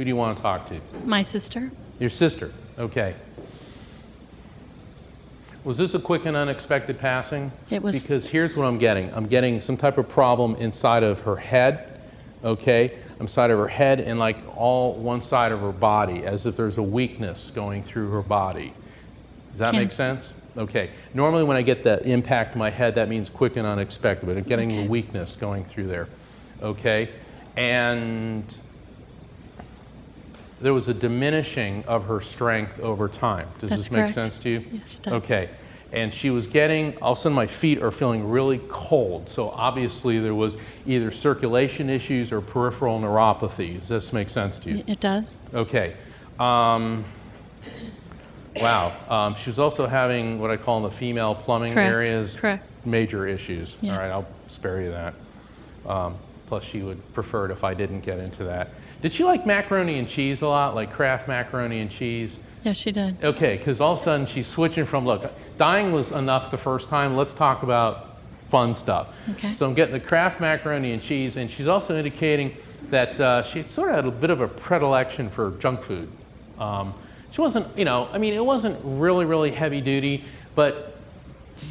Who do you want to talk to? My sister. Your sister, okay. Was this a quick and unexpected passing? It was. Because here's what I'm getting. I'm getting some type of problem inside of her head, okay? Inside of her head and like all one side of her body, as if there's a weakness going through her body. Does that make sense? Okay. Normally when I get that impact to my head, that means quick and unexpected, but I'm getting the weakness going through there, okay? And there was a diminishing of her strength over time. Does this make sense to you? Yes, it does. Okay. And she was getting, all of a sudden my feet are feeling really cold. So obviously there was either circulation issues or peripheral neuropathy. Does this make sense to you? It does. Okay. Wow. She was also having what I call in the female plumbing areas. Correct. Major issues. Yes. All right, I'll spare you that. Plus she would prefer it if I didn't get into that. Did she like macaroni and cheese a lot, like Kraft macaroni and cheese? Yes, she did. Okay, because all of a sudden she's switching from, look, dying was enough the first time, let's talk about fun stuff. Okay. So I'm getting the Kraft macaroni and cheese, and she's also indicating that she sort of had a bit of a predilection for junk food. She wasn't, you know, I mean, it wasn't really, really heavy duty, but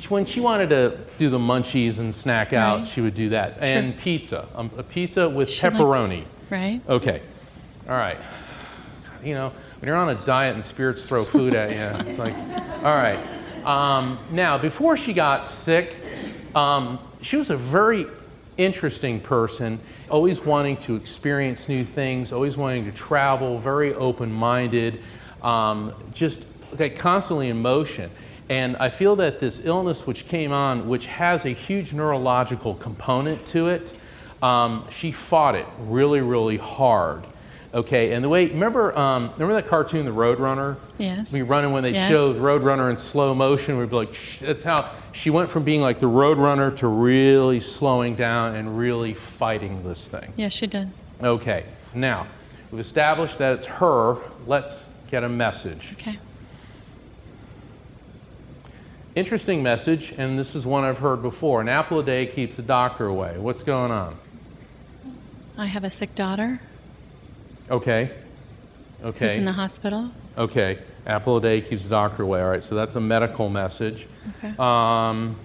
when she wanted to do the munchies and snack out, she would do that. And pizza, a pizza with pepperoni. Right. Okay. All right. You know, when you're on a diet and spirits throw food at you, it's like, all right. Now, before she got sick, she was a very interesting person, always wanting to experience new things, always wanting to travel, very open-minded, just constantly in motion. And I feel that this illness which came on, which has a huge neurological component to it, she fought it really, really hard. Okay, and the way, remember that cartoon, The Roadrunner? Yes. We run in when they show the Roadrunner in slow motion, we'd be like, that's how she went from being like the Roadrunner to really slowing down and really fighting this thing. Yes, she did. Okay, now, we've established that it's her. Let's get a message. Okay. Interesting message, and this is one I've heard before. An apple a day keeps the doctor away. What's going on? I have a sick daughter. Okay. Okay. Who's in the hospital. Okay. Apple a day keeps the doctor away. All right, so that's a medical message. Okay.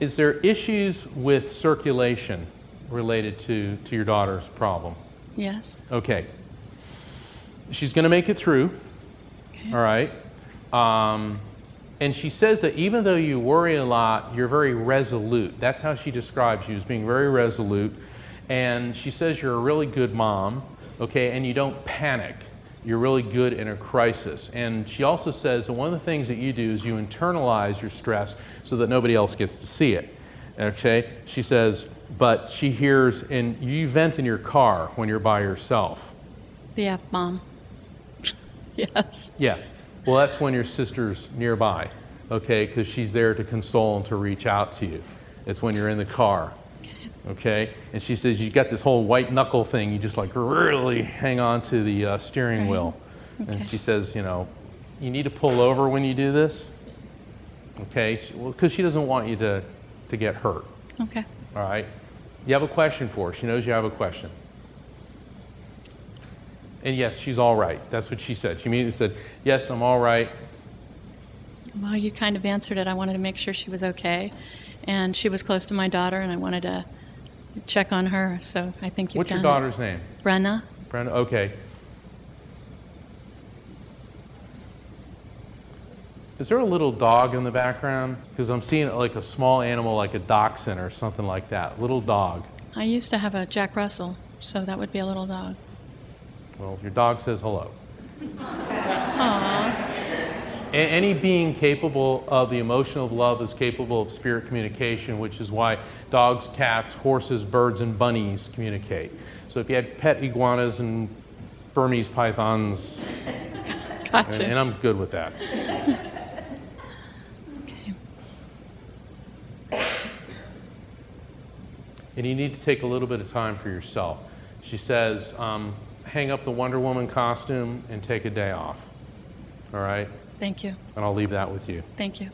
Is there issues with circulation related to your daughter's problem? Yes. Okay. She's going to make it through. Okay. All right. And she says that even though you worry a lot, you're very resolute. That's how she describes you, as being very resolute. And she says you're a really good mom, okay, and you don't panic. You're really good in a crisis. And she also says that one of the things that you do is you internalize your stress so that nobody else gets to see it, okay? She says, but she hears, and you vent in your car when you're by yourself. The F-bomb. Yes. Yeah. Well, that's when your sister's nearby, okay, because she's there to console and to reach out to you. It's when you're in the car. Okay, and she says you got this whole white knuckle thing. You just like really hang on to the steering wheel. Okay. And she says, you know, you need to pull over when you do this. Okay, well, because she doesn't want you to get hurt. Okay. All right. You have a question for her. She knows you have a question. And yes, she's all right. That's what she said. She immediately said, yes, I'm all right. Well, you kind of answered it. I wanted to make sure she was okay. And she was close to my daughter, and I wanted to check on her, so I think you've What's done your daughter's name? Brenna. Brenna, okay. Is there a little dog in the background? Because I'm seeing like a small animal, like a dachshund or something like that. Little dog. I used to have a Jack Russell, so that would be a little dog. Well, your dog says hello. Aww. Any being capable of the emotion of love is capable of spirit communication, which is why dogs, cats, horses, birds, and bunnies communicate. So if you had pet iguanas and Burmese pythons, Gotcha. and I'm good with that. Okay. And you need to take a little bit of time for yourself. She says, hang up the Wonder Woman costume and take a day off. All right? Thank you. And I'll leave that with you. Thank you.